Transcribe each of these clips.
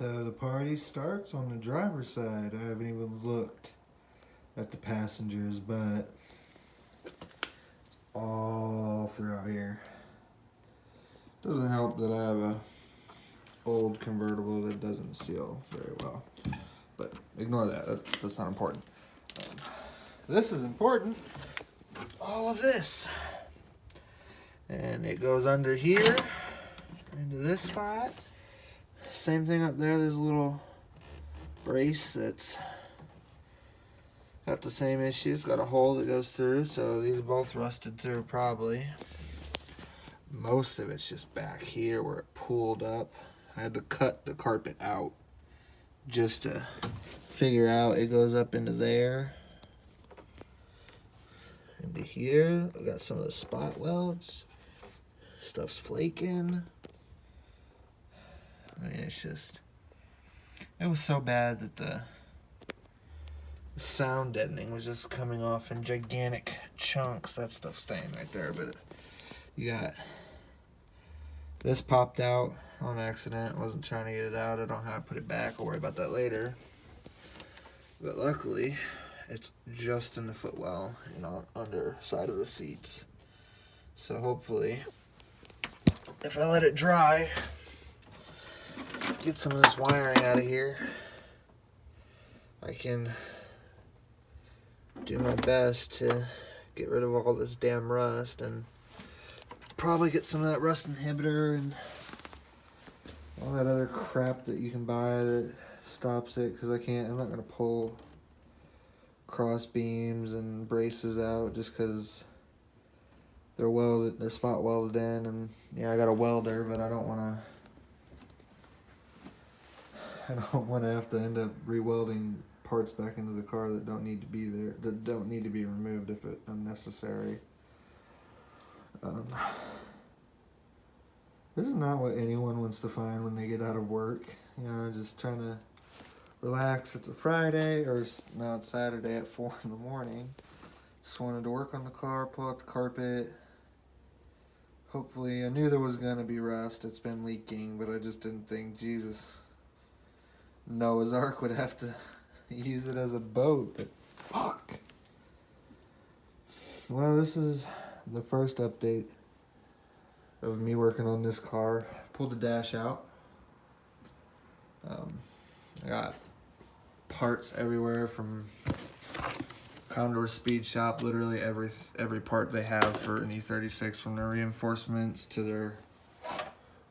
The party starts on the driver's side. I haven't even looked at the passengers, but all throughout here. Doesn't help that I have a old convertible that doesn't seal very well. But ignore that. That's not important. This is important. All of this. And it goes under here into this spot. Same thing up there. There's a little brace that's got the same issue. It's got a hole that goes through, so these both rusted through probably. Most of it's just back here where it pulled up. I had to cut the carpet out just to figure out it goes up into there. Into here. I got some of the spot welds. Stuff's flaking. I mean, it's just, it was so bad that the sound deadening was just coming off in gigantic chunks. That stuff's staying right there, but you got, this popped out on accident. Wasn't trying to get it out. I don't know how to put it back. I'll worry about that later. But luckily, it's just in the footwell, you know, under side of the seats. So hopefully, if I let it dry, get some of this wiring out of here, I can do my best to get rid of all this damn rust and probably get some of that rust inhibitor and all that other crap that you can buy that stops it, because I'm not going to pull cross beams and braces out just because they're spot welded in, and yeah, I got a welder, but I don't want to have to end up re-welding parts back into the car that don't need to be there, that don't need to be removed if it's unnecessary. This is not what anyone wants to find when they get out of work. You know, just trying to relax. It's a Friday, or now it's Saturday at 4 in the morning. Just wanted to work on the car, pull out the carpet. Hopefully, I knew there was going to be rust. It's been leaking, but I just didn't think, Jesus, Noah's Ark would have to use it as a boat. But fuck. Well, this is the first update of me working on this car. Pulled the dash out. I got parts everywhere from Condor Speed Shop, literally every part they have for an E36, from their reinforcements to their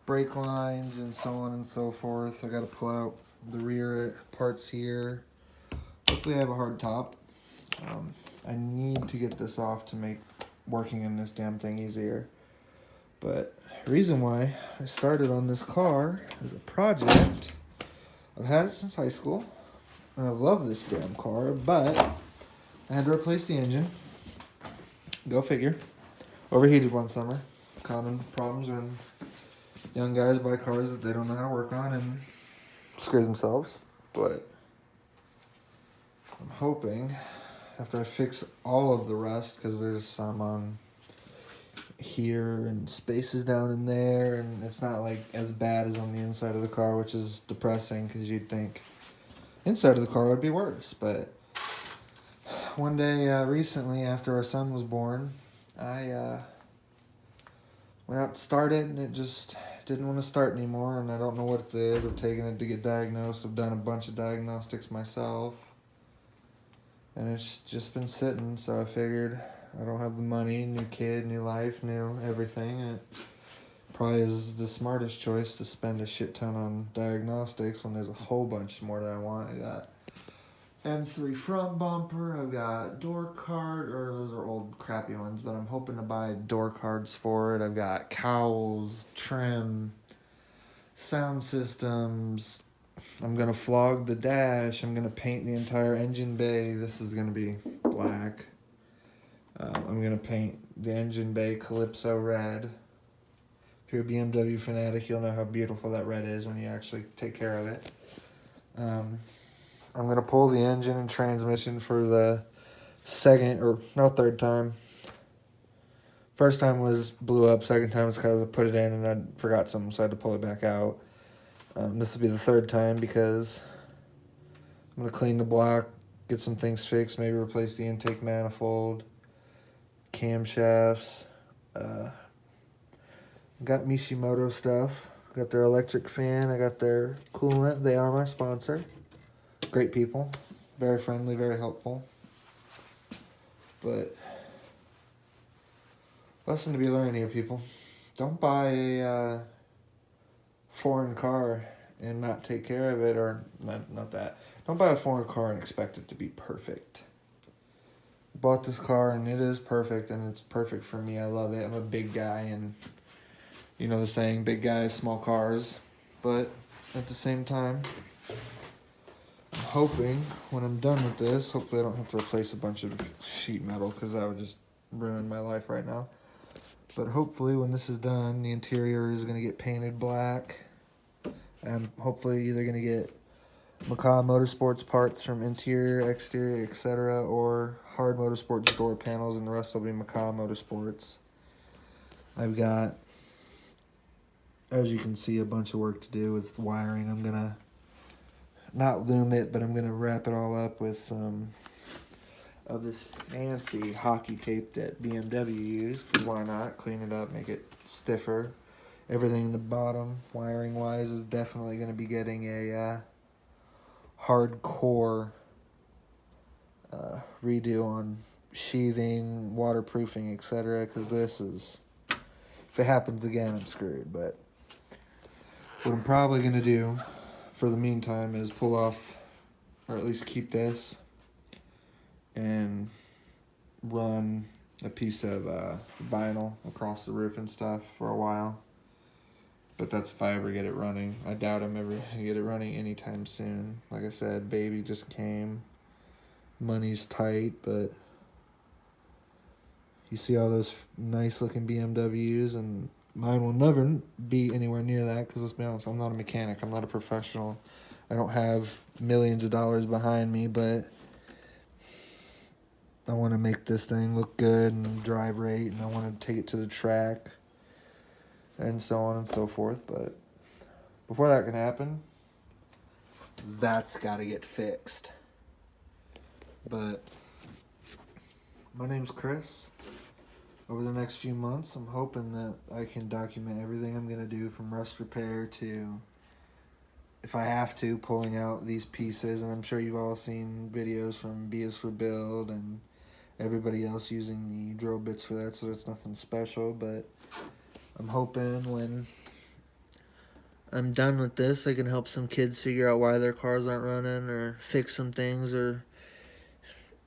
brake lines and so on and so forth. I got to pull out the rear parts here. Hopefully I have a hard top. I need to get this off to make working in this damn thing easier. But the reason why I started on this car is a project. I've had it since high school, and I've loved this damn car, but I had to replace the engine. Go figure. Overheated one summer. Common problems when young guys buy cars that they don't know how to work on and screw themselves. But I'm hoping, after I fix all of the rust, because there's some on here and spaces down in there, and it's not like as bad as on the inside of the car, which is depressing because you'd think inside of the car would be worse. But one day recently, after our son was born, I went out to start it, and it just didn't want to start anymore, and I don't know what it is. I've taken it to get diagnosed. I've done a bunch of diagnostics myself, and it's just been sitting, so I figured I don't have the money, new kid, new life, new everything. It probably is the smartest choice to spend a shit ton on diagnostics when there's a whole bunch more that I want. I got M3 front bumper, I've got door card, or those are old crappy ones, but I'm hoping to buy door cards for it. I've got cowls, trim, sound systems. I'm going to flog the dash. I'm going to paint the entire engine bay. This is going to be black. I'm going to paint the engine bay Calypso red. If you're a BMW fanatic, you'll know how beautiful that red is when you actually take care of it. I'm going to pull the engine and transmission for the third time. First time blew up. Second time was because I put it in and I forgot something, so I had to pull it back out. This will be the third time because I'm going to clean the block, get some things fixed, maybe replace the intake manifold, camshafts. Got Mishimoto stuff. Got their electric fan. I got their coolant. They are my sponsor. Great people. Very friendly, very helpful. But lesson to be learned here, people. Don't buy a foreign car and not take care of it, or not that. Don't buy a foreign car and expect it to be perfect. Bought this car and it is perfect, and it's perfect for me. I love it. I'm a big guy, and you know the saying, big guys, small cars. But at the same time, I'm hoping when I'm done with this, hopefully I don't have to replace a bunch of sheet metal, because that would just ruin my life right now. But hopefully when this is done, the interior is going to get painted black. I'm hopefully either going to get Macaw Motorsports parts from interior, exterior, etc., or Hard Motorsports door panels, and the rest will be Macaw Motorsports. I've got, as you can see, a bunch of work to do with wiring. I'm going to not loom it, but I'm going to wrap it all up with some of this fancy hockey tape that BMW used. 'Cause why not? Clean it up, make it stiffer. Everything in the bottom, wiring-wise, is definitely going to be getting a hardcore redo on sheathing, waterproofing, etc. Because this is, if it happens again, I'm screwed. But what I'm probably going to do for the meantime is pull off, or at least keep this, and run a piece of vinyl across the roof and stuff for a while. But that's if I ever get it running. I doubt I'm ever going to get it running anytime soon. Like I said, baby just came. Money's tight, but you see all those nice looking BMWs, and mine will never be anywhere near that, because let's be honest, I'm not a mechanic. I'm not a professional. I don't have millions of dollars behind me, but I want to make this thing look good and drive right, and I want to take it to the track, and so on and so forth. But before that can happen, that's got to get fixed. But my name's Chris. Over the next few months, I'm hoping that I can document everything I'm going to do, from rust repair to, if I have to, pulling out these pieces. And I'm sure you've all seen videos from B is for Build and everybody else using the drill bits for that, so it's nothing special. But I'm hoping when I'm done with this, I can help some kids figure out why their cars aren't running, or fix some things, or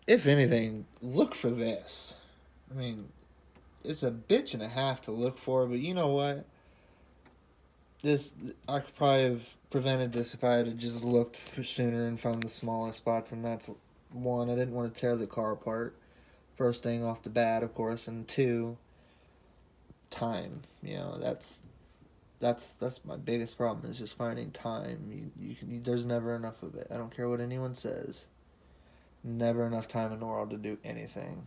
if anything, look for this. I mean, it's a bitch and a half to look for, but you know what? I could probably have prevented this if I had just looked for sooner and found the smaller spots, and that's one. I didn't want to tear the car apart. First thing off the bat, of course, and two, time. You know, that's my biggest problem, is just finding time. There's never enough of it. I don't care what anyone says. Never enough time in the world to do anything.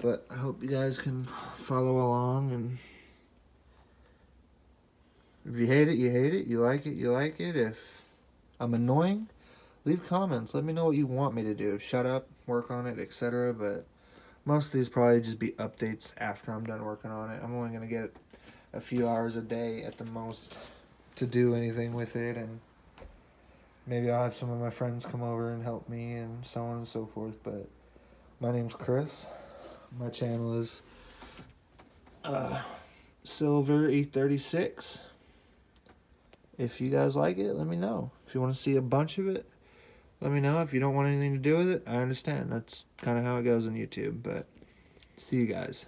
But I hope you guys can follow along, and if you hate it, you hate it. You like it, you like it. If I'm annoying, leave comments. Let me know what you want me to do. Shut up, work on it, etc. But most of these probably just be updates after I'm done working on it. I'm only going to get a few hours a day at the most to do anything with it, and maybe I'll have some of my friends come over and help me, and so on and so forth. But my name's Chris. My channel is Silver e36. If you guys like it, let me know. If you want to see a bunch of it, let me know. If you don't want anything to do with it, I understand. That's kind of how it goes on YouTube. But see you guys.